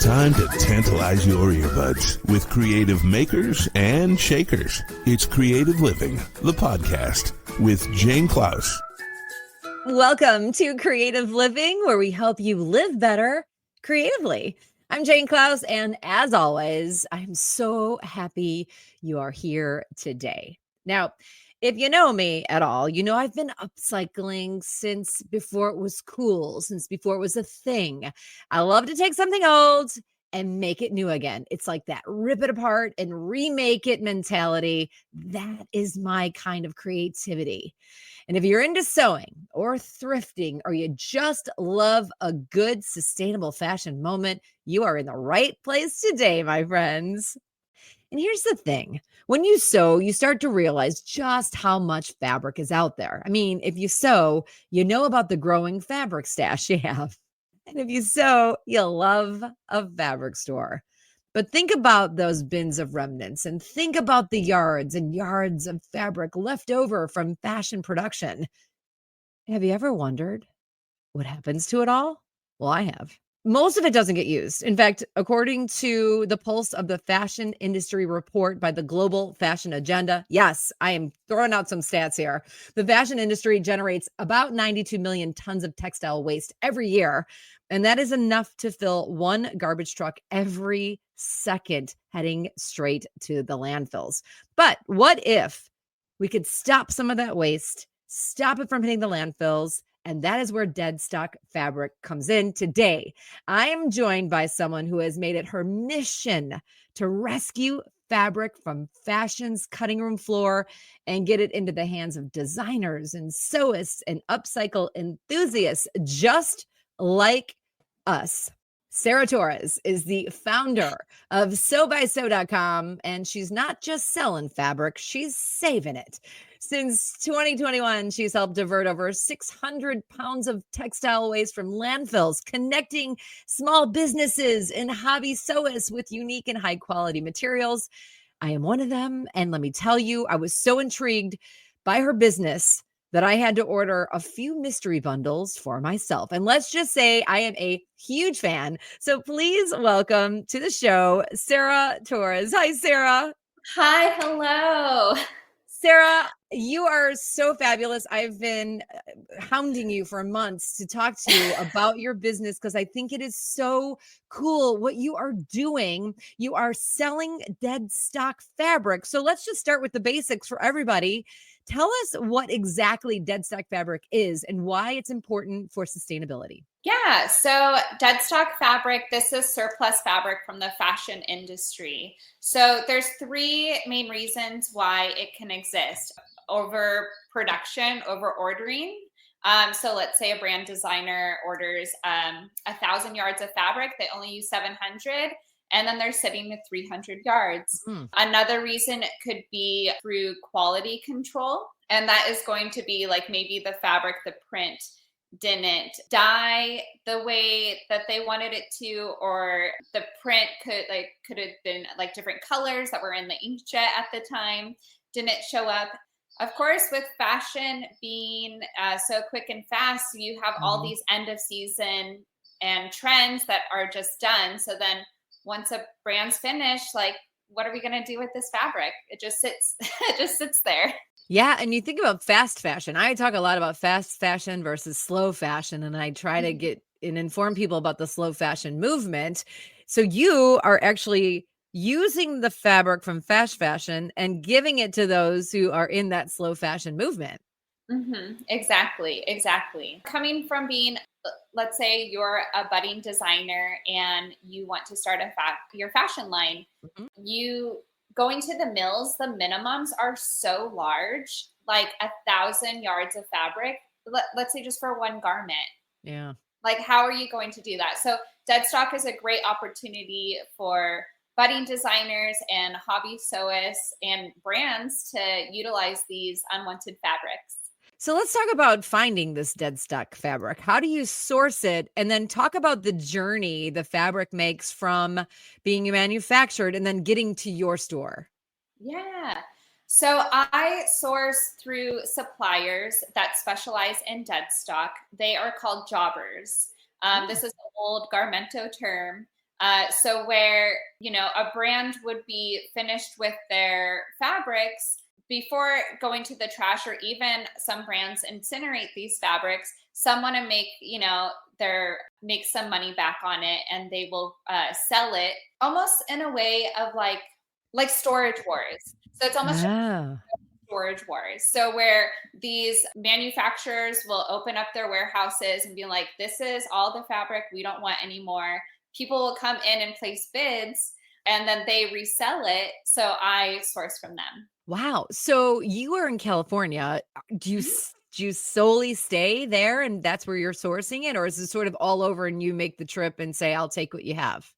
time to tantalize your earbuds with creative makers and shakers. It's Creative Living, the podcast with Jane Klaus. Welcome to Creative Living, where we help you live better creatively. I'm Jane Klaus, and as always, I'm so happy you are here today. Now, if you know me at all, you know I've been upcycling since before it was cool, since before it was a thing. I love to take something old and make it new again. It's like that rip it apart and remake it mentality. That is my kind of creativity. And if you're into sewing or thrifting, or you just love a good sustainable fashion moment, you are in the right place today, my friends. And here's the thing. When you sew, you start to realize just how much fabric is out there. I mean, if you sew, you know about the growing fabric stash you have. And if you sew, you'll love a fabric store. But think about those bins of remnants and think about the yards and yards of fabric left over from fashion production. Have you ever wondered what happens to it all? Well, I have. Most of it doesn't get used. In fact, according to the Pulse of the Fashion Industry Report by the Global Fashion Agenda, yes, I am throwing out some stats here. The fashion industry generates about 92 million tons of textile waste every year. And that is enough to fill one garbage truck every second heading straight to the landfills. But what if we could stop some of that waste, stop it from hitting the landfills? And that is where Deadstock fabric comes in today. I am joined by someone who has made it her mission to rescue fabric from fashion's cutting room floor and get it into the hands of designers and sewists and upcycle enthusiasts just like us. Sarah Torres is the founder of sewbysew.com, and she's not just selling fabric, she's saving it. Since 2021, she's helped divert over 600 pounds of textile waste from landfills, connecting small businesses and hobby sewists with unique and high quality materials. I am one of them, and let me tell you, I was so intrigued by her business that I had to order a few mystery bundles for myself. And let's just say I am a huge fan. So please welcome to the show, Sarah Torres. Hi, Sarah. Hi, hello. Sarah, you are so fabulous. I've been hounding you for months to talk to you about your business because I think it is so cool what you are doing. You are selling Deadstock fabric. So let's just start with the basics for everybody. Tell us what exactly Deadstock fabric is and why it's important for sustainability. Yeah, so Deadstock fabric, this is surplus fabric from the fashion industry. So there's three main reasons why it can exist: overproduction, over ordering. So let's say a brand designer orders 1,000 yards of fabric, they only use 700. And then they're sitting at 300 yards. Another reason could be through quality control. And that is going to be like maybe the fabric, the print didn't dye the way that they wanted it to, or the print could have been like different colors that were in the inkjet at the time, didn't show up. Of course, with fashion being so quick and fast, you have all these end of season and trends that are just done. So then once a brand's finished, like, what are we going to do with this fabric? It just sits, it just sits there. Yeah. And you think about fast fashion. I talk a lot about fast fashion versus slow fashion. And I try to get and inform people about the slow fashion movement. So you are actually using the fabric from fast fashion and giving it to those who are in that slow fashion movement. Exactly. Coming from being, let's say you're a budding designer and you want to start your fashion line, you going to the mills, the minimums are so large, like 1,000 yards of fabric, let's say just for one garment. Yeah. Like, how are you going to do that? So Deadstock is a great opportunity for budding designers and hobby sewists and brands to utilize these unwanted fabrics. So let's talk about finding this Deadstock fabric. How do you source it? And then talk about the journey the fabric makes from being manufactured and then getting to your store. Yeah. So I source through suppliers that specialize in Deadstock. They are called jobbers. This is an old Garmento term. So where, a brand would be finished with their fabrics before going to the trash, or even some brands incinerate these fabrics, some want to make some money back on it, and they will sell it almost in a way of like storage wars. So it's almost storage wars. So where these manufacturers will open up their warehouses and be like, this is all the fabric we don't want anymore. People will come in and place bids, and then they resell it. So I source from them. Wow. So you are in California. Do you solely stay there and that's where you're sourcing it? Or is it sort of all over and you make the trip and say, I'll take what you have?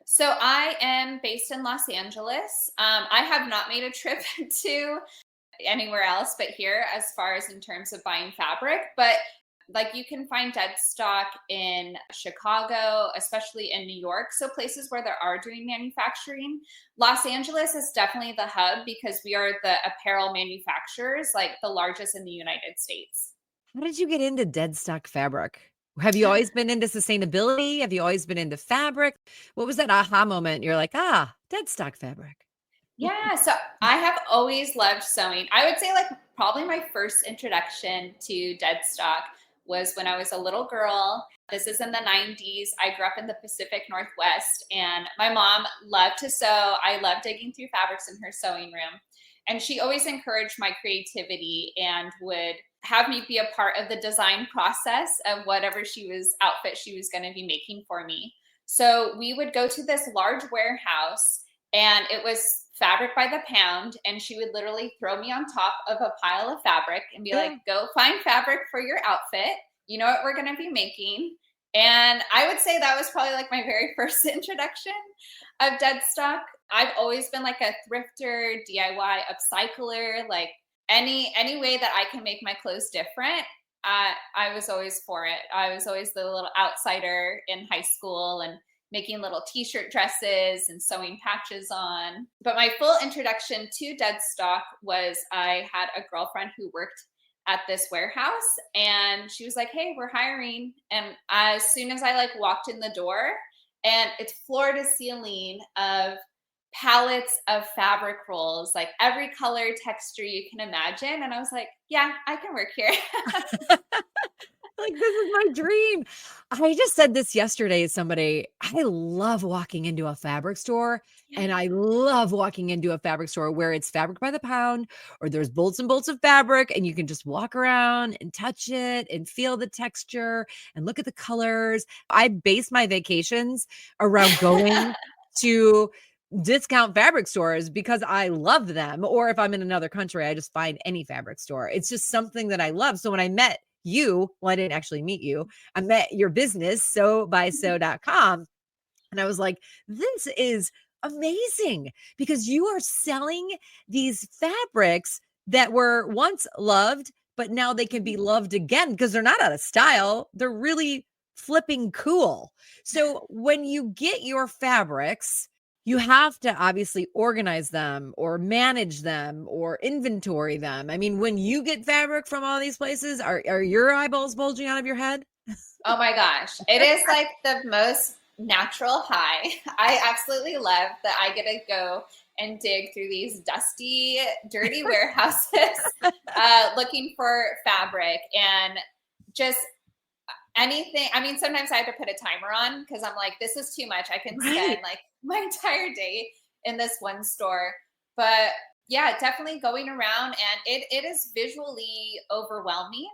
So I am based in Los Angeles. I have not made a trip to anywhere else but here as far as in terms of buying fabric. But like you can find Deadstock in Chicago, especially in New York. So places where there are doing manufacturing. Los Angeles is definitely the hub because we are the apparel manufacturers, like the largest in the United States. How did you get into Deadstock fabric? Have you always been into sustainability? Have you always been into fabric? What was that aha moment? You're like, Deadstock fabric. Yeah, so I have always loved sewing. I would say like probably my first introduction to Deadstock was when I was a little girl. This is in the 90s. I grew up in the Pacific Northwest, and my mom loved to sew. I loved digging through fabrics in her sewing room. And she always encouraged my creativity and would have me be a part of the design process of whatever outfit she was going to be making for me. So we would go to this large warehouse, and it was fabric by the pound, and she would literally throw me on top of a pile of fabric and be like, go find fabric for your outfit. You know what we're going to be making. And I would say that was probably like my very first introduction of Deadstock. I've always been like a thrifter, DIY, upcycler, like any way that I can make my clothes different. I was always for it. I was always the little outsider in high school and making little t-shirt dresses and sewing patches on. But my full introduction to Deadstock was I had a girlfriend who worked at this warehouse, and she was like, hey, we're hiring. And as soon as I walked in the door, and it's floor to ceiling of pallets of fabric rolls, like every color, texture you can imagine. And I was like, yeah, I can work here. Like, this is my dream. I just said this yesterday to somebody. I love walking into a fabric store, and I love walking into a fabric store where it's fabric by the pound, or there's bolts and bolts of fabric, and you can just walk around and touch it and feel the texture and look at the colors. I base my vacations around going to discount fabric stores because I love them. Or if I'm in another country, I just find any fabric store. It's just something that I love. So when I met you, well, I didn't actually meet you. I met your business, sewbysew.com. And I was like, this is amazing because you are selling these fabrics that were once loved, but now they can be loved again because they're not out of style. They're really flipping cool. So when you get your fabrics, you have to obviously organize them or manage them or inventory them. I mean, when you get fabric from all these places, are your eyeballs bulging out of your head? Oh my gosh. It is like the most natural high. I absolutely love that I get to go and dig through these dusty, dirty warehouses looking for fabric and just anything. I mean, sometimes I have to put a timer on because I'm like, this is too much. I can spend like my entire day in this one store. But yeah, definitely going around, and it is visually overwhelming.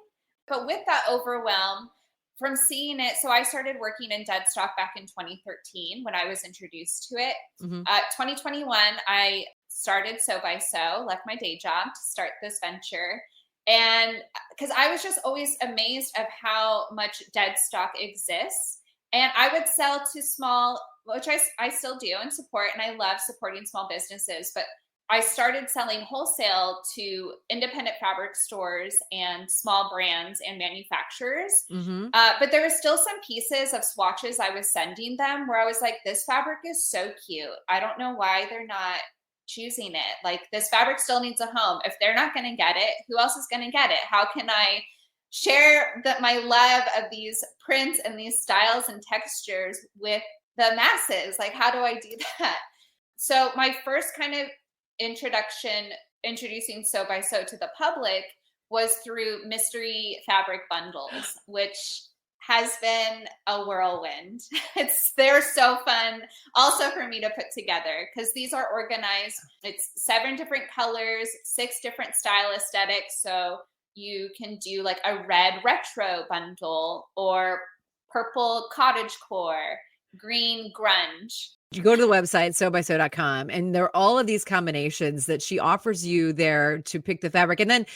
But with that overwhelm from seeing it, so I started working in Deadstock back in 2013 when I was introduced to it. 2021, I started Sew by Sew, left my day job to start this venture. And because I was just always amazed of how much Deadstock exists. And I would sell to small, which I still do and support, and I love supporting small businesses. But I started selling wholesale to independent fabric stores and small brands and manufacturers. But there were still some pieces of swatches I was sending them where I was like, this fabric is so cute. I don't know why they're not choosing it. Like, this fabric still needs a home. If they're not going to get it, who else is going to get it? How can I share my love of these prints and these styles and textures with the masses. Like, how do I do that? So my first kind of introducing Sew by Sew to the public was through mystery fabric bundles, which has been a whirlwind. They're so fun also for me to put together because these are organized. It's 7 different colors, 6 different style aesthetics. So you can do like a red retro bundle or purple cottagecore, green grunge. You go to the website, sewbysew.com, and there are all of these combinations that she offers you there to pick the fabric. And then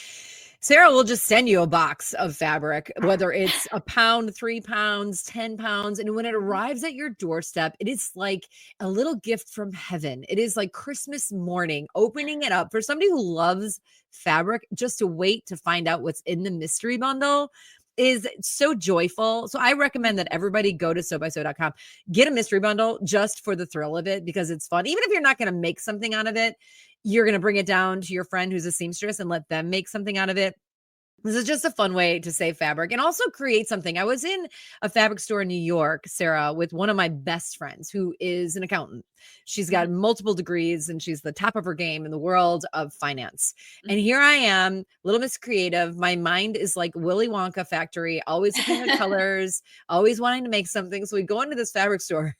Sarah will just send you a box of fabric, whether it's a pound, 3 pounds, 10 pounds. And when it arrives at your doorstep, it is like a little gift from heaven. It is like Christmas morning, opening it up for somebody who loves fabric, just to wait to find out what's in the mystery bundle is so joyful. So I recommend that everybody go to sewbysew.com, get a mystery bundle just for the thrill of it, because it's fun. Even if you're not going to make something out of it, you're going to bring it down to your friend who's a seamstress and let them make something out of it. This is just a fun way to save fabric and also create something. I was in a fabric store in New York, Sarah, with one of my best friends who is an accountant. She's got multiple degrees and she's the top of her game in the world of finance. And here I am, little Miss Creative. My mind is like Willy Wonka factory, always looking at colors, always wanting to make something. So we go into this fabric store.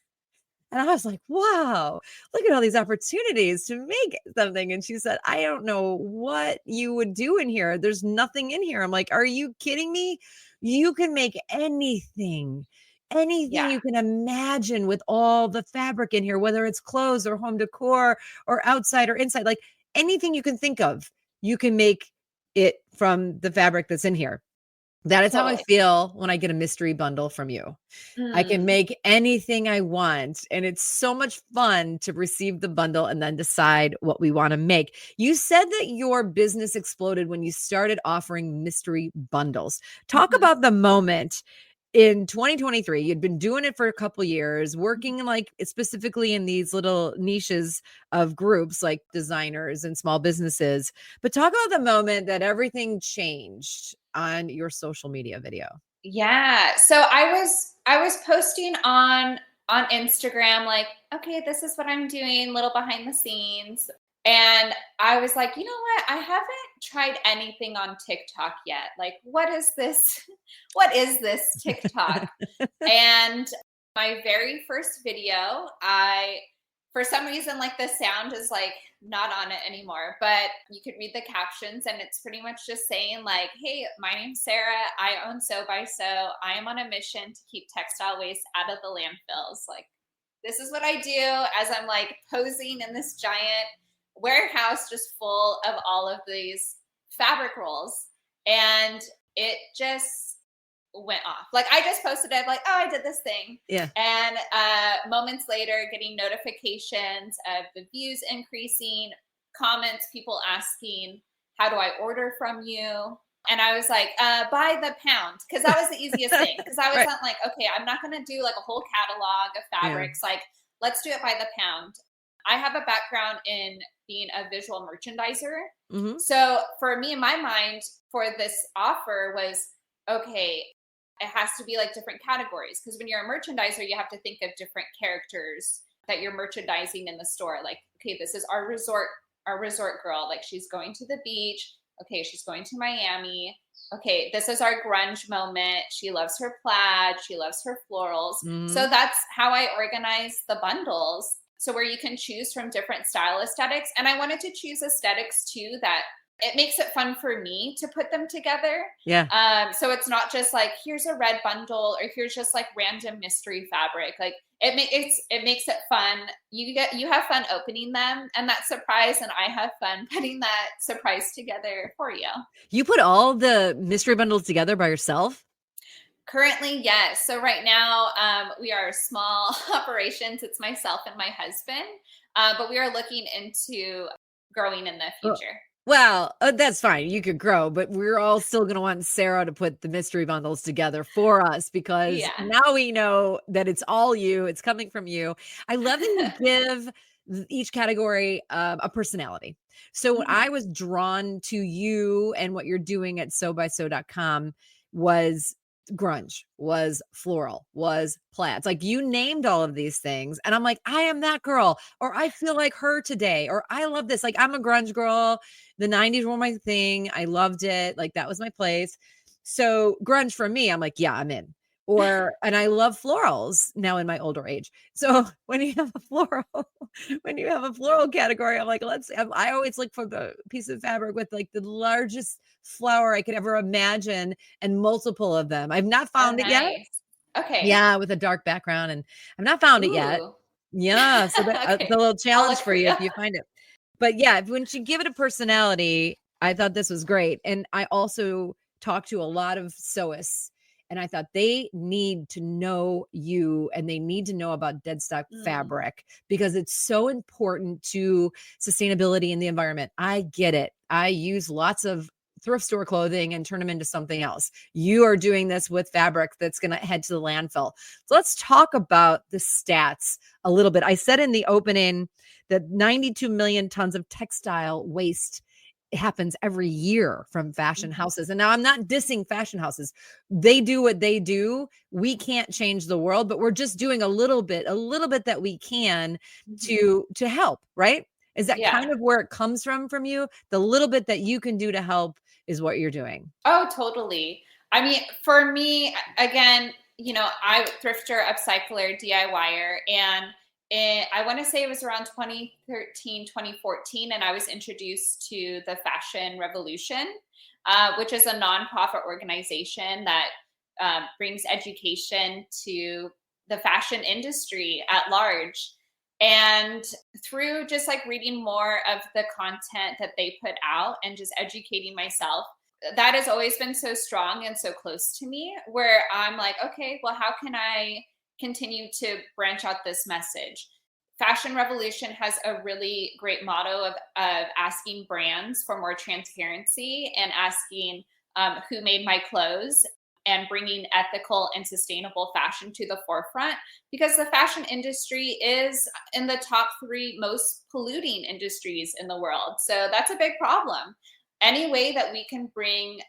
And I was like, wow, look at all these opportunities to make something. And she said, I don't know what you would do in here. There's nothing in here. I'm like, are you kidding me? You can make anything you can imagine with all the fabric in here, whether it's clothes or home decor or outside or inside, like anything you can think of, you can make it from the fabric that's in here. That is how I feel when I get a mystery bundle from you. I can make anything I want. And it's so much fun to receive the bundle and then decide what we want to make. You said that your business exploded when you started offering mystery bundles. Talk about the moment in 2023. You'd been doing it for a couple years, working like specifically in these little niches of groups like designers and small businesses. But talk about the moment that everything changed on your social media video. Yeah. So I was posting on Instagram, like, okay, this is what I'm doing, little behind the scenes. And I was like, you know what? I haven't tried anything on TikTok yet. Like, what is this? What is this TikTok? And my very first video, for some reason, like the sound is like not on it anymore, but you could read the captions and it's pretty much just saying like, hey, my name's Sarah. I own Sew by Sew. I am on a mission to keep textile waste out of the landfills. Like, this is what I do, as I'm like posing in this giant warehouse just full of all of these fabric rolls. And it just went off. Like, I just posted it like, oh, I did this thing. Yeah. And moments later, getting notifications of the views increasing, comments, people asking, how do I order from you? And I was like, by the pound, because that was the easiest thing. Because I was like, okay, I'm not going to do like a whole catalog of fabrics. Like, let's do it by the pound. I have a background in being a visual merchandiser. So for me, in my mind, for this offer was, okay, it has to be like different categories. Because when you're a merchandiser, you have to think of different characters that you're merchandising in the store. Like, okay, this is our resort girl. Like, she's going to the beach. Okay, she's going to Miami. Okay, this is our grunge moment. She loves her plaid. She loves her florals. So that's how I organize the bundles. So where you can choose from different style aesthetics. And I wanted to choose aesthetics too that it makes it fun for me to put them together. Yeah. So it's not just like, here's a red bundle or here's just like random mystery fabric. Like it makes it fun. You have fun opening them and that surprise, and I have fun putting that surprise together for you. You put all the mystery bundles together by yourself? Currently, yes. So right now, we are a small operations. It's myself and my husband, but we are looking into growing in the future. Well, that's fine. You could grow, but we're all still going to want Sarah to put the mystery bundles together for us, because now we know that it's all you. It's coming from you. I love that you give each category a personality. So what I was drawn to you and what you're doing at sewbysew.com was grunge, was floral, was plaids. Like you named all of these things. And I'm like, I am that girl, or I feel like her today, or I love this. Like I'm a grunge girl. The 90s were my thing. I loved it. Like that was my place. So grunge for me, I'm like, yeah, I'm in. And I love florals now in my older age. So when you have a floral category, I'm like, I always look for the piece of fabric with like the largest flower I could ever imagine and multiple of them. I've not found it yet. Okay. Yeah, with a dark background, and I've not found it yet. Yeah, so the little challenge for you if you find it. But yeah, when you give it a personality, I thought this was great. And I also talked to a lot of sewists, and I thought they need to know you and they need to know about Deadstock fabric because it's so important to sustainability and the environment. I get it. I use lots of thrift store clothing and turn them into something else. You are doing this with fabric that's going to head to the landfill. So let's talk about the stats a little bit. I said in the opening that 92 million tons of textile waste happens every year from fashion houses. And now I'm not dissing fashion houses. They do what they do. We can't change the world, but we're just doing a little bit that we can to help, right? Is that kind of where it comes from you? The little bit that you can do to help is what you're doing. Oh, totally. I mean, for me, again, I thrifter, upcycler, DIYer, and I want to say it was around 2013, 2014, and I was introduced to the Fashion Revolution, which is a nonprofit organization that brings education to the fashion industry at large. And through just like reading more of the content that they put out and just educating myself, that has always been so strong and so close to me, where I'm like, okay, well, how can I continue to branch out this message? Fashion Revolution has a really great motto of asking brands for more transparency and asking who made my clothes and bringing ethical and sustainable fashion to the forefront, because the fashion industry is in the top 3 most polluting industries in the world. So that's a big problem. Any way that we can bring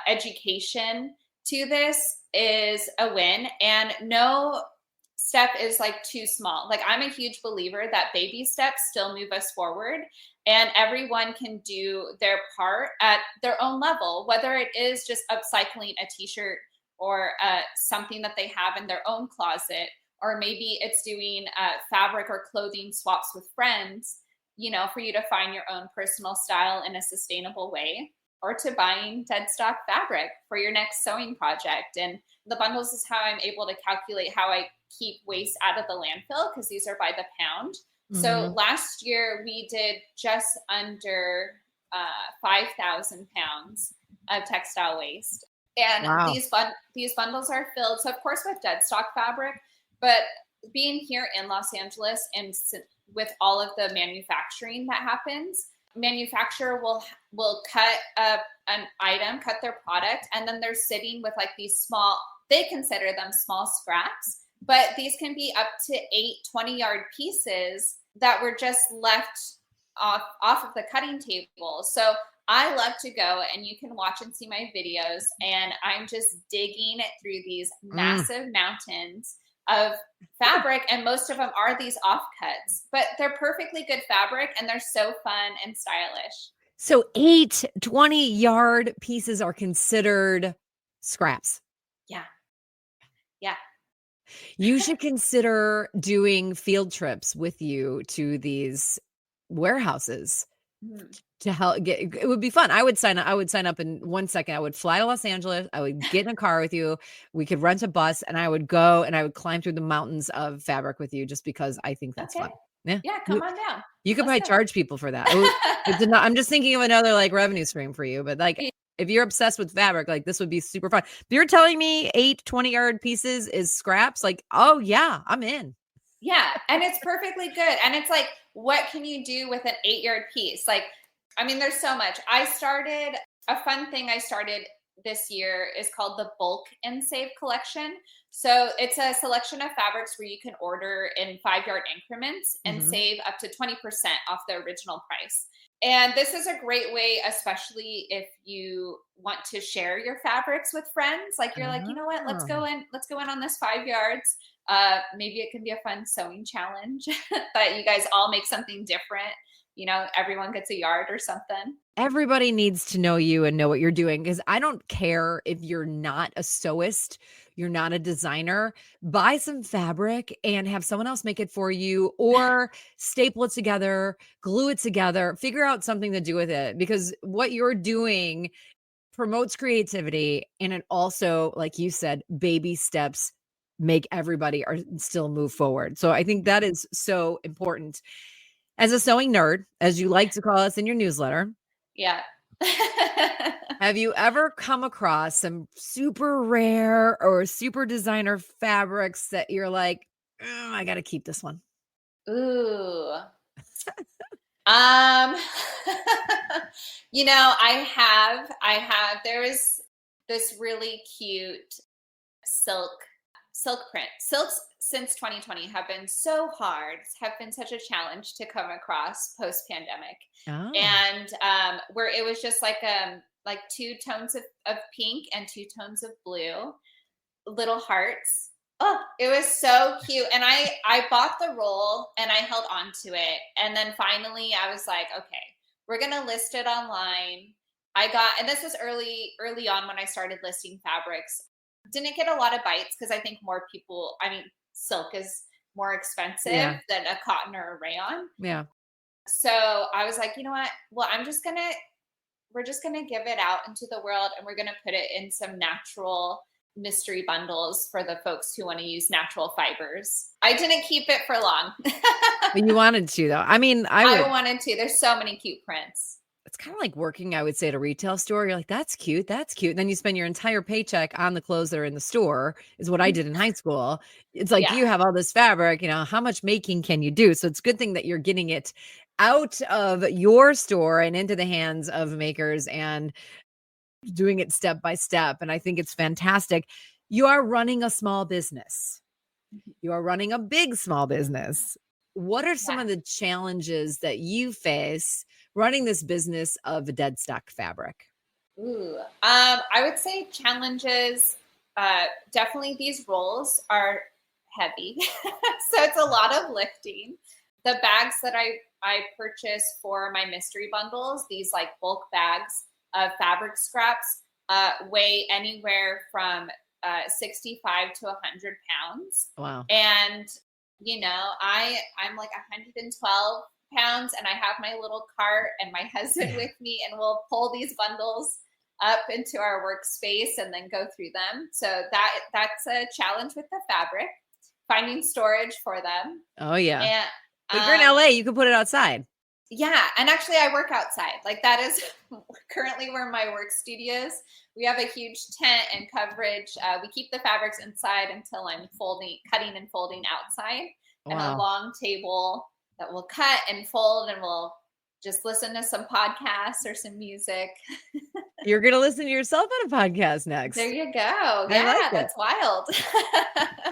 education to this is a win, and no step is like too small. Like I'm a huge believer that baby steps still move us forward, and everyone can do their part at their own level, whether it is just upcycling a t-shirt or something that they have in their own closet, or maybe it's doing fabric or clothing swaps with friends, for you to find your own personal style in a sustainable way, or to buying Deadstock fabric for your next sewing project. And the bundles is how I'm able to calculate how I keep waste out of the landfill, because these are by the pound. So last year we did just under 5,000 pounds of textile waste. And these bundles are filled, so of course with Deadstock fabric, but being here in Los Angeles and with all of the manufacturing that happens, manufacturer will cut an item, cut their product, and then they're sitting with like these small, they consider them small scraps, but these can be up to 8 20-yard pieces that were just left off of the cutting table. So I love to go, and you can watch and see my videos, and I'm just digging through these massive mountains of fabric, and most of them are these offcuts, but they're perfectly good fabric, and they're so fun and stylish. So 8 20-yard pieces are considered scraps. Yeah. You should consider doing field trips with you to these warehouses to help get. It would be fun. I would sign up in 1 second. I would fly to Los Angeles. I would get in a car with you. We could rent a bus, and I would go and I would climb through the mountains of fabric with you, just because I think that's fun. Yeah, come on down. You could probably charge people for that. I'm just thinking of another like revenue stream for you, but like if you're obsessed with fabric, like this would be super fun. If you're telling me 8 20-yard pieces is scraps, like, oh yeah, I'm in. Yeah. And it's perfectly good. And it's like, what can you do with an 8-yard piece? Like, I mean, there's so much. A fun thing I started this year is called the Bulk and Save collection. So it's a selection of fabrics where you can order in 5-yard increments and save up to 20% off the original price. And this is a great way, especially if you want to share your fabrics with friends. Like you're like, you know what, let's go in on this 5 yards. Maybe it can be a fun sewing challenge that you guys all make something different. Everyone gets a yard or something. Everybody needs to know you and know what you're doing, because I don't care if you're not a sewist, you're not a designer. Buy some fabric and have someone else make it for you, or staple it together, glue it together, figure out something to do with it, because what you're doing promotes creativity. And it also, like you said, baby steps make everybody or still move forward. So I think that is so important. As a sewing nerd, as you like to call us in your newsletter, Yeah. have you ever come across some super rare or super designer fabrics that you're like, I got to keep this one? Ooh. I there's this really cute silk print. Silks since 2020 have been so hard, have been such a challenge to come across post pandemic. Oh. And where it was just like 2 tones of pink and 2 tones of blue, little hearts. Oh, it was so cute. And I bought the roll and I held on to it. And then finally I was like, okay, we're going to list it online. And this was early on when I started listing fabrics. Didn't get a lot of bites because I think more people, silk is more expensive than a cotton or a rayon. Yeah. So I was like, you know what? Well, we're just going to give it out into the world, and we're going to put it in some natural mystery bundles for the folks who want to use natural fibers. I didn't keep it for long. But you wanted to, though. I wanted to. There's so many cute prints. It's kind of like working, I would say, at a retail store. You're like, that's cute. That's cute. And then you spend your entire paycheck on the clothes that are in the store, is what I did in high school. It's like, you have all this fabric, how much making can you do? So it's a good thing that you're getting it out of your store and into the hands of makers and doing it step by step. And I think it's fantastic. You are running a small business. You are running a big small business. What are some of the challenges that you face running this business of Deadstock fabric? Ooh, I would say challenges. Definitely these rolls are heavy. So it's a lot of lifting. The bags that I purchase for my mystery bundles, these like bulk bags of fabric scraps, weigh anywhere from 65 to 100 pounds. Wow. And, I'm like 112 pounds, and I have my little cart and my husband with me, and we'll pull these bundles up into our workspace and then go through them. So that's a challenge with the fabric, finding storage for them. Oh yeah. And if you're in LA, you can put it outside. Yeah. And actually I work outside. Like that is currently where my work studio is. We have a huge tent and coverage. We keep the fabrics inside until I'm cutting and folding outside. Wow. And a long table that we'll cut and fold, and we'll just listen to some podcasts or some music. You're going to listen to yourself on a podcast next. There you go. Yeah, that's wild.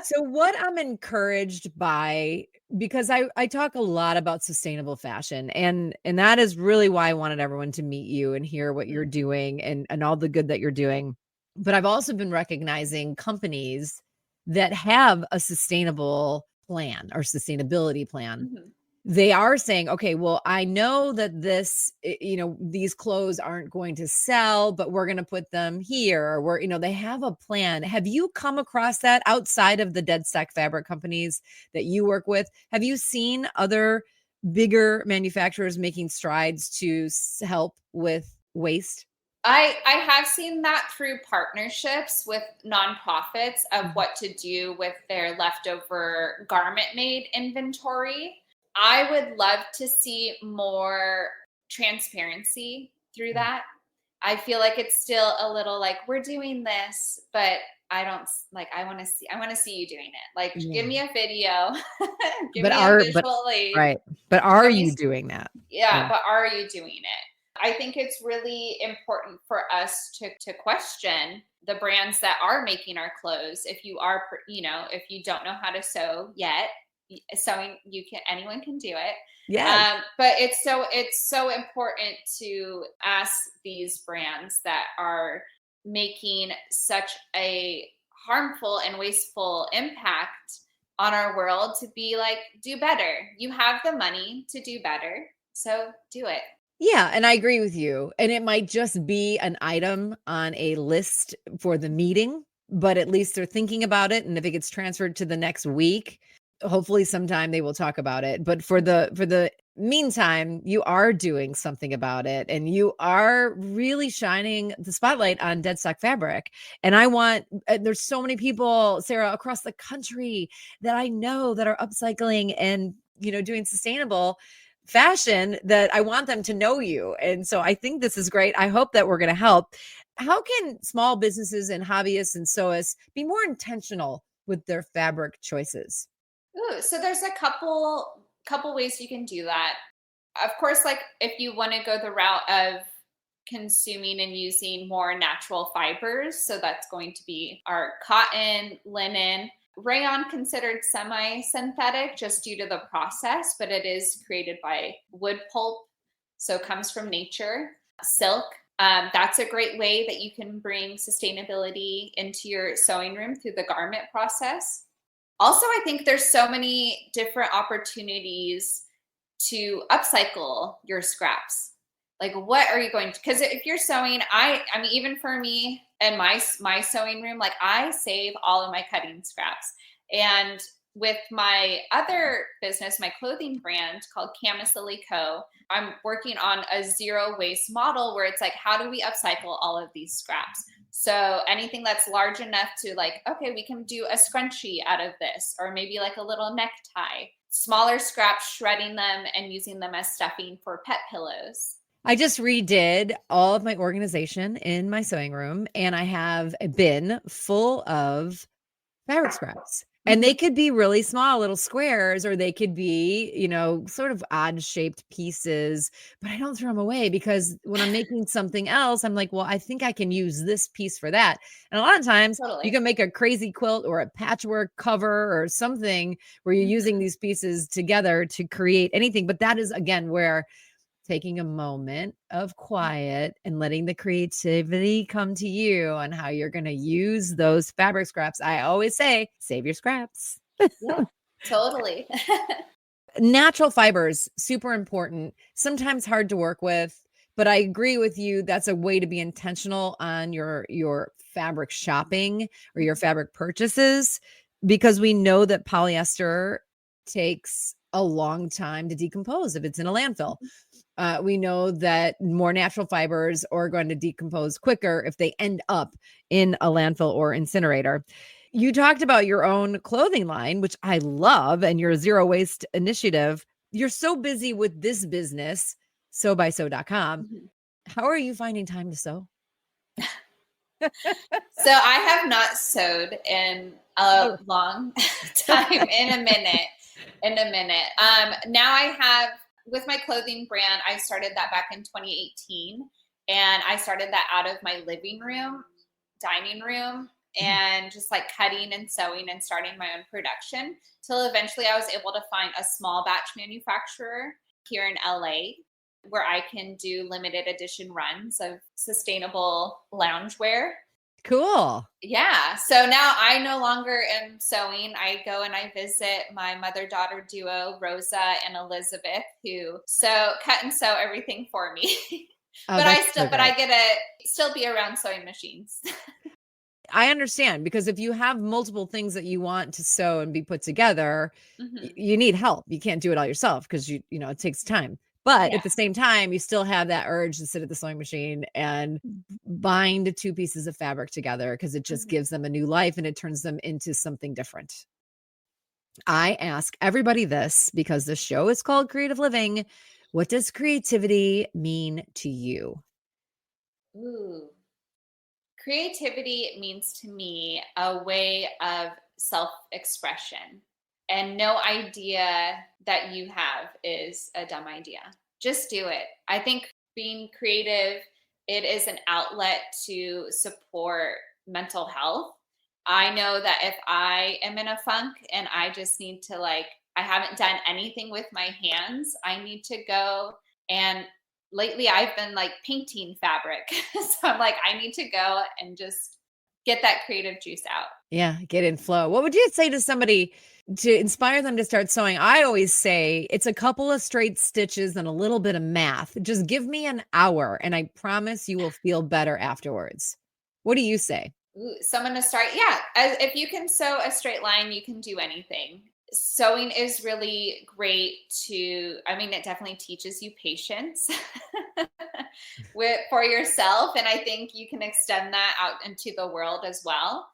So what I'm encouraged by, because I talk a lot about sustainable fashion, and that is really why I wanted everyone to meet you and hear what you're doing and all the good that you're doing. But I've also been recognizing companies that have a sustainable plan or sustainability plan. Mm-hmm. They are saying, okay, well, I know that these clothes aren't going to sell, but we're going to put them here. Or they have a plan. Have you come across that outside of the Deadstock fabric companies that you work with? Have you seen other bigger manufacturers making strides to help with waste? I have seen that through partnerships with nonprofits of what to do with their leftover garment made inventory. I would love to see more transparency through that. I feel like it's still a little like, we're doing this, but I don't like, I want to see you doing it. Like, give me a video, give me a visual aid. Right. But are you doing that? Yeah, but are you doing it? I think it's really important for us to question the brands that are making our clothes. If you are, if you don't know how to sew yet, sewing, anyone can do it. Yeah. But it's so important to ask these brands that are making such a harmful and wasteful impact on our world to be like, do better. You have the money to do better, so do it. Yeah, and I agree with you. And it might just be an item on a list for the meeting, but at least they're thinking about it. And if it gets transferred to the next week, hopefully sometime they will talk about it. But for the meantime, you are doing something about it, and you are really shining the spotlight on Deadstock fabric. And there's so many people, Sarah, across the country that I know that are upcycling and, doing sustainable fashion, that I want them to know you. And so I think this is great. I hope that we're going to help. How can small businesses and hobbyists and sewists be more intentional with their fabric choices? Ooh, so there's a couple ways you can do that. Of course, like if you want to go the route of consuming and using more natural fibers, so that's going to be our cotton, linen. Rayon considered semi-synthetic just due to the process, but it is created by wood pulp, so it comes from nature. Silk, that's a great way that you can bring sustainability into your sewing room through the garment process. Also, I think there's so many different opportunities to upcycle your scraps. Like, what are you going to, because if you're sewing, I mean, even for me and my sewing room, like I save all of my cutting scraps. And with my other business, my clothing brand called Camisily Co., I'm working on a zero waste model where it's like, how do we upcycle all of these scraps? So anything that's large enough to like, okay, we can do a scrunchie out of this, or maybe like a little necktie. Smaller scraps, shredding them and using them as stuffing for pet pillows. I just redid all of my organization in my sewing room, and I have a bin full of fabric scraps. And they could be really small little squares, or they could be, sort of odd shaped pieces, but I don't throw them away, because when I'm making something else, I'm like, well, I think I can use this piece for that. And a lot of times you can make a crazy quilt or a patchwork cover or something where you're using these pieces together to create anything. But that is, again, where taking a moment of quiet and letting the creativity come to you on how you're going to use those fabric scraps. I always say, save your scraps. Yeah, totally. Natural fibers, super important, sometimes hard to work with, but I agree with you. That's a way to be intentional on your fabric shopping or your fabric purchases, because we know that polyester takes a long time to decompose if it's in a landfill. We know that more natural fibers are going to decompose quicker if they end up in a landfill or incinerator. You talked about your own clothing line, which I love, and your zero waste initiative. You're so busy with this business, sewbysew.com. Mm-hmm. How are you finding time to sew? So I have not sewed in a long time, in a minute. Now I have, with my clothing brand, I started that back in 2018, and I started that out of my living room, dining room, and just like cutting and sewing and starting my own production, till eventually I was able to find a small batch manufacturer here in LA where I can do limited edition runs of sustainable loungewear. Cool. Yeah. So now I no longer am sewing. I go and I visit my mother-daughter duo, Rosa and Elizabeth, who cut and sew everything for me. Oh, but I get to still be around sewing machines. I understand, because if you have multiple things that you want to sew and be put together, you need help. You can't do it all yourself, because it takes time. But at the same time, you still have that urge to sit at the sewing machine and bind two pieces of fabric together, because it just gives them a new life and it turns them into something different. I ask everybody this because the show is called Creative Living. What does creativity mean to you? Ooh. Creativity means to me a way of self-expression. And no idea that you have is a dumb idea. Just do it. I think being creative, it is an outlet to support mental health. I know that if I am in a funk and I just need to I haven't done anything with my hands. I need to go. And lately I've been like painting fabric. So I'm like, I need to go and just get that creative juice out. Yeah, get in flow. What would you say to somebody to inspire them to start sewing? I always say it's a couple of straight stitches and a little bit of math. Just give me an hour and I promise you will feel better afterwards. What do you say? Ooh, someone to start. Yeah. If you can sew a straight line, you can do anything. Sewing is really great it definitely teaches you patience for yourself. And I think you can extend that out into the world as well.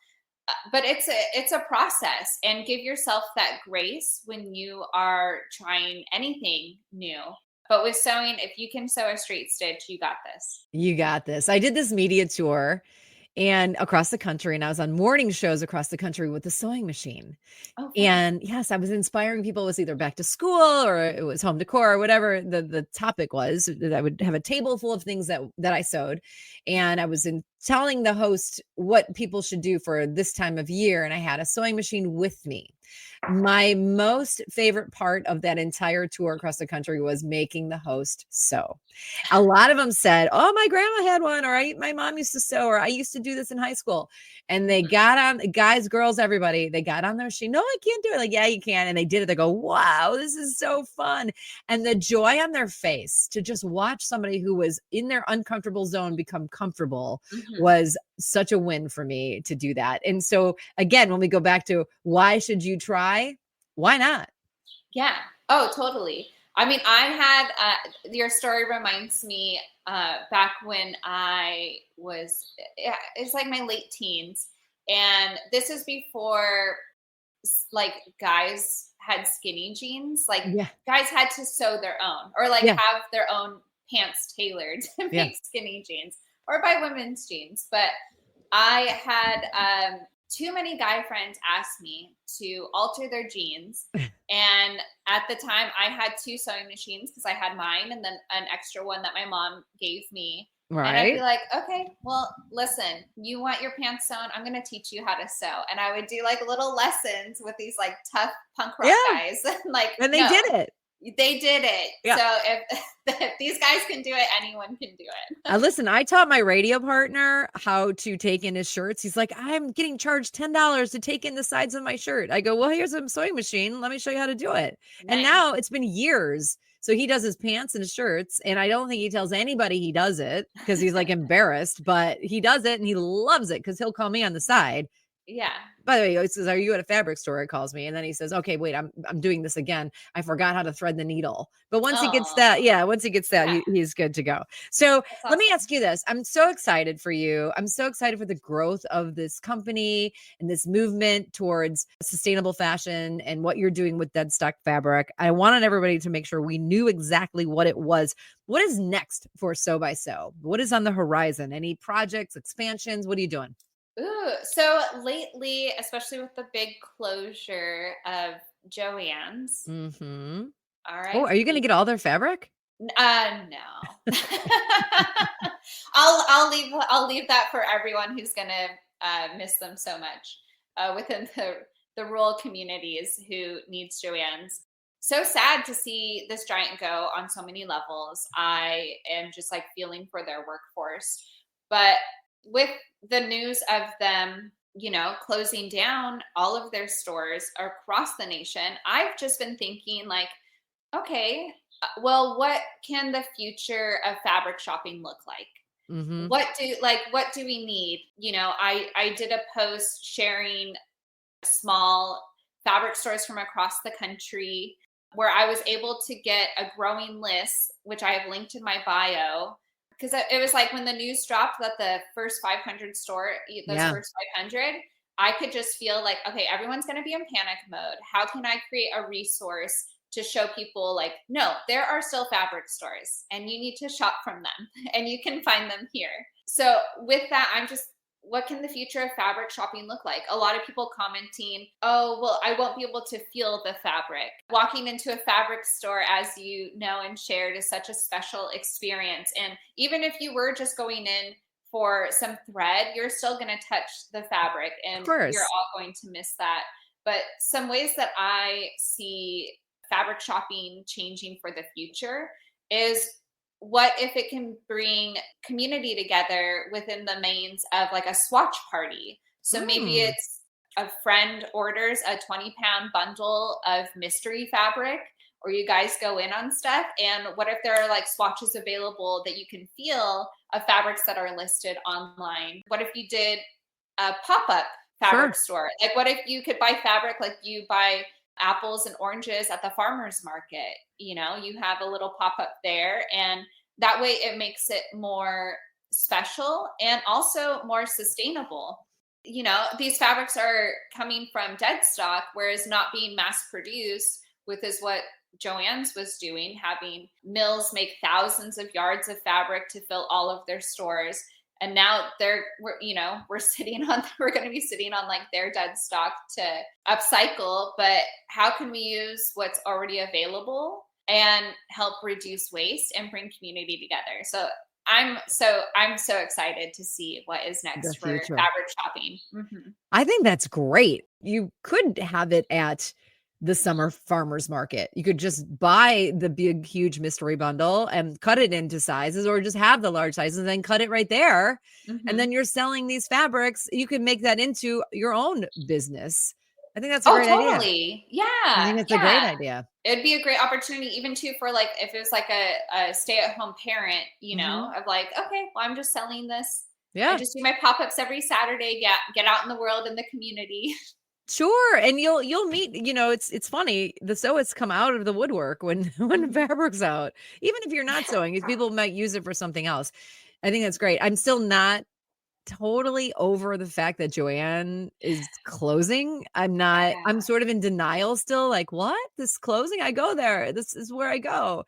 But it's a process, and give yourself that grace when you are trying anything new. But with sewing, if you can sew a straight stitch, you got this. You got this. I did this media tour and across the country, and I was on morning shows across the country with the sewing machine. Oh, And yes, I was inspiring people. It was either back to school or it was home decor or whatever the topic was. I would have a table full of things that I sewed. And I was telling the host what people should do for this time of year. And I had a sewing machine with me. My most favorite part of that entire tour across the country was making the host sew. A lot of them said, "Oh, my grandma had one," or my mom used to sew," or "I used to do this in high school." And they got on, guys, girls, everybody, they got on their machine. "No, I can't do it." Like, "Yeah, you can." And they did it. They go, "Wow, this is so fun." And the joy on their face to just watch somebody who was in their uncomfortable zone become comfortable was such a win for me to do that. And so again, when we go back to why should you try? Why not? Yeah. Oh, totally. I mean, I had your story reminds me back when I was, it's like my late teens. And this is before like guys had skinny jeans. Like guys had to sew their own or like have their own pants tailored to make skinny jeans or buy women's jeans. But I had too many guy friends ask me to alter their jeans. And at the time I had 2 sewing machines because I had mine and then an extra one that my mom gave me. Right. And I'd be like, "Okay, well, listen, you want your pants sewn? I'm going to teach you how to sew." And I would do like little lessons with these like tough punk rock guys. And they did it. They did it. Yeah. So if these guys can do it, anyone can do it. Listen, I taught my radio partner how to take in his shirts. He's like, "I'm getting charged $10 to take in the sides of my shirt." I go, "Well, here's a sewing machine. Let me show you how to do it." Nice. And now it's been years. So he does his pants and his shirts. And I don't think he tells anybody he does it because he's like embarrassed, but he does it and he loves it because he'll call me on the side. Yeah. By the way, he says, "Are you at a fabric store?" He calls me. And then he says, "Okay, wait, I'm doing this again. I forgot how to thread the needle." But once he gets that, he's good to go. So awesome. Let me ask you this. I'm so excited for you. I'm so excited for the growth of this company and this movement towards sustainable fashion and what you're doing with Deadstock fabric. I wanted everybody to make sure we knew exactly what it was. What is next for Sew by Sew? What is on the horizon? Any projects, expansions? What are you doing? Ooh, so lately, especially with the big closure of Joann's. Mm-hmm. All right. Oh, are you going to get all their fabric? No. I'll leave that for everyone who's going to miss them so much within the rural communities who needs Joann's. So sad to see this giant go on so many levels. I am just like feeling for their workforce, but with the news of them, closing down all of their stores across the nation, I've just been thinking like, okay, well, what can the future of fabric shopping look like? Mm-hmm. What do we need? I did a post sharing small fabric stores from across the country where I was able to get a growing list, which I have linked in my bio. Because it was like when the news dropped that the first 500 first 500, I could just feel like, okay, everyone's going to be in panic mode. How can I create a resource to show people like, no, there are still fabric stores and you need to shop from them and you can find them here. So with that, what can the future of fabric shopping look like? A lot of people commenting, "Oh, well, I won't be able to feel the fabric." Walking into a fabric store, as you know and shared, is such a special experience. And even if you were just going in for some thread, you're still going to touch the fabric and you're all going to miss that But some ways that I see fabric shopping changing for the future is, what if it can bring community together within the means of like a swatch party? So maybe Mm, it's a friend orders a 20-pound bundle of mystery fabric, or you guys go in on stuff. And what if there are like swatches available that you can feel of fabrics that are listed online? What if you did a pop-up fabric sure. store? Like, what if you could buy fabric like you buy apples and oranges at the farmer's market? You have a little pop-up there, and that way it makes it more special and also more sustainable. These fabrics are coming from Deadstock, whereas not being mass produced, with is what Joann's was doing, having mills make thousands of yards of fabric to fill all of their stores. And now we're sitting on, we're going to be sitting on like their dead stock to upcycle. But how can we use what's already available and help reduce waste and bring community together? So I'm so excited to see what is next The for future. fabric shopping. Mm-hmm. I think that's great. You could have it at the summer farmers market. You could just buy the big, huge mystery bundle and cut it into sizes, or just have the large sizes and then cut it right there. Mm-hmm. And then you're selling these fabrics. You can make that into your own business. I think that's a great idea. Totally. Yeah. I think it's a great idea. It'd be a great opportunity, even too, for like, if it was like a stay-at-home parent, of like, okay, well, I'm just selling this. Yeah. I just do my pop-ups every Saturday. Get out in the world, in the community. Sure. And you'll meet, it's funny. The sewists come out of the woodwork when fabric's out. Even if you're not sewing, people might use it for something else. I think that's great. I'm still not totally over the fact that Joann is closing. I'm sort of in denial still. Like, what? This closing? I go there. This is where I go.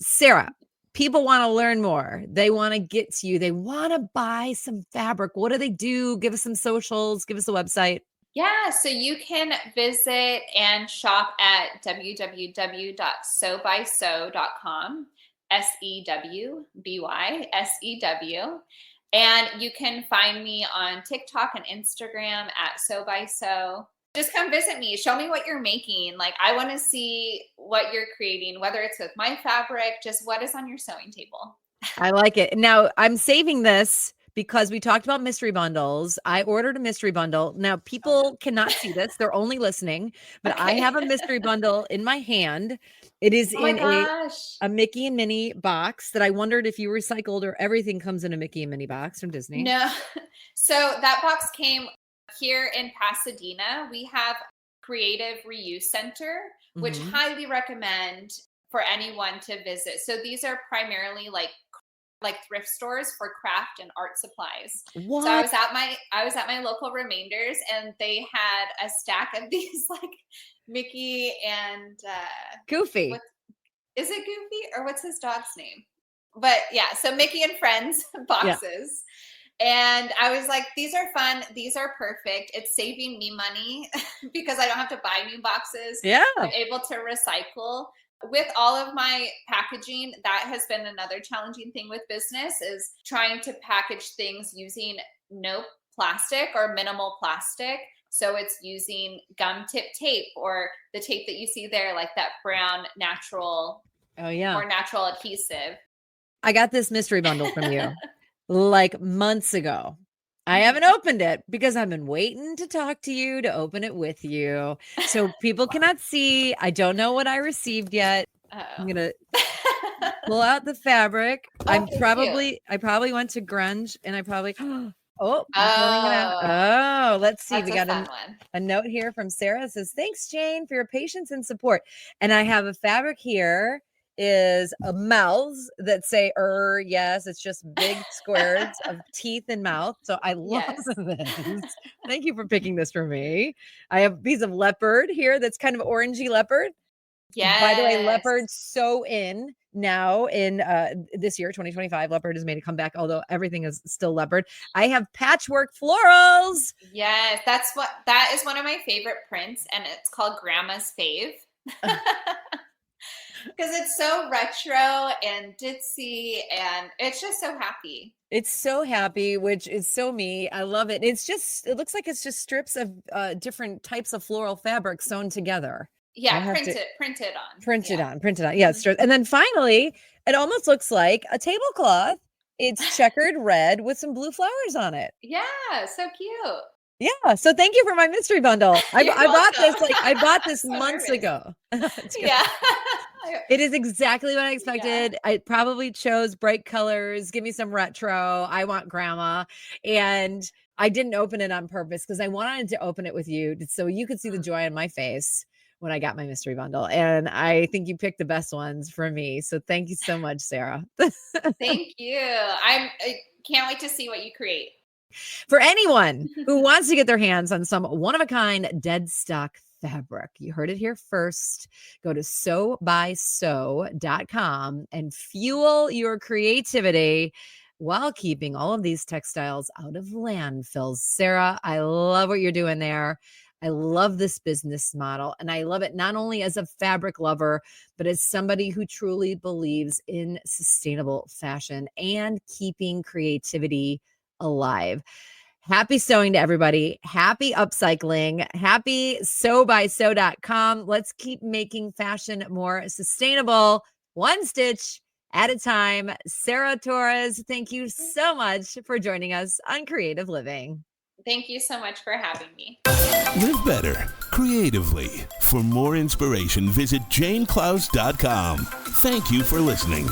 Sarah, people want to learn more. They want to get to you. They want to buy some fabric. What do they do? Give us some socials. Give us a website. Yeah, so you can visit and shop at www.sewbysew.com, SEWBYSEW. And you can find me on TikTok and Instagram at sewbysew. Just come visit me. Show me what you're making. Like, I want to see what you're creating, whether it's with my fabric, just what is on your sewing table. I like it. Now, I'm saving this because we talked about mystery bundles. I ordered a mystery bundle. Now, people cannot see this. They're only listening, but I have a mystery bundle in my hand. It is in a Mickey and Minnie box that I wondered if you recycled, or everything comes in a Mickey and Minnie box from Disney. No. So that box came here in Pasadena. We have Creative Reuse Center, which highly recommend for anyone to visit. So these are primarily like thrift stores for craft and art supplies. What? So I was at my local Remainders, and they had a stack of these like Mickey and Goofy. Is it Goofy, or what's his dog's name? But yeah, so Mickey and Friends boxes. Yeah. And I was like, these are fun. These are perfect. It's saving me money because I don't have to buy new boxes. Yeah. I'm able to recycle. With all of my packaging, that has been another challenging thing with business, is trying to package things using no plastic or minimal plastic. So it's using gum tip tape, or the tape that you see there, like that brown, natural, more natural adhesive. I got this mystery bundle from you like months ago. I haven't opened it because I've been waiting to talk to you to open it with you. So people cannot see. I don't know what I received yet. I'm going to pull out the fabric. I probably went to Grunge, and I probably, I'm pulling it out. Oh, let's see. We got a note here from Sarah. It says, thanks, Jane, for your patience and support. And I have a fabric here. Is a mouths that say yes, it's just big squares of teeth and mouth. So I love this. Thank you for picking this for me. I have a piece of leopard here that's kind of orangey leopard. Yes. By the way, leopard so in now in this year 2025. Leopard has made a comeback, although everything is still leopard. I have patchwork florals. Yes, that is one of my favorite prints, and it's called Grandma's Fave. Because it's so retro and ditzy, and it's just so happy. It's so happy, which is so me. I love it. It looks like it's just strips of different types of floral fabric sewn together. Yeah, print it on. Print it on. Yeah, and then finally, it almost looks like a tablecloth. It's checkered red with some blue flowers on it. Yeah, so cute. Yeah. So thank you for my mystery bundle. I bought this So months nervous. ago. Yeah. It is exactly what I expected. Yeah. I probably chose bright colors. Give me some retro. I want grandma. And I didn't open it on purpose because I wanted to open it with you so you could see the joy on my face when I got my mystery bundle. And I think you picked the best ones for me. So thank you so much, Sarah. Thank you. I can't wait to see what you create. For anyone who wants to get their hands on some one-of-a-kind Deadstock fabric, you heard it here first. Go to sewbysew.com and fuel your creativity while keeping all of these textiles out of landfills. Sarah, I love what you're doing there. I love this business model, and I love it not only as a fabric lover, but as somebody who truly believes in sustainable fashion and keeping creativity alive. Happy sewing to everybody. Happy upcycling. Happy sewbysew.com. Let's keep making fashion more sustainable, one stitch at a time. Sarah Torres, thank you so much for joining us on Creative Living. Thank you so much for having me. Live better creatively. For more inspiration, visit janeklaus.com. Thank you for listening.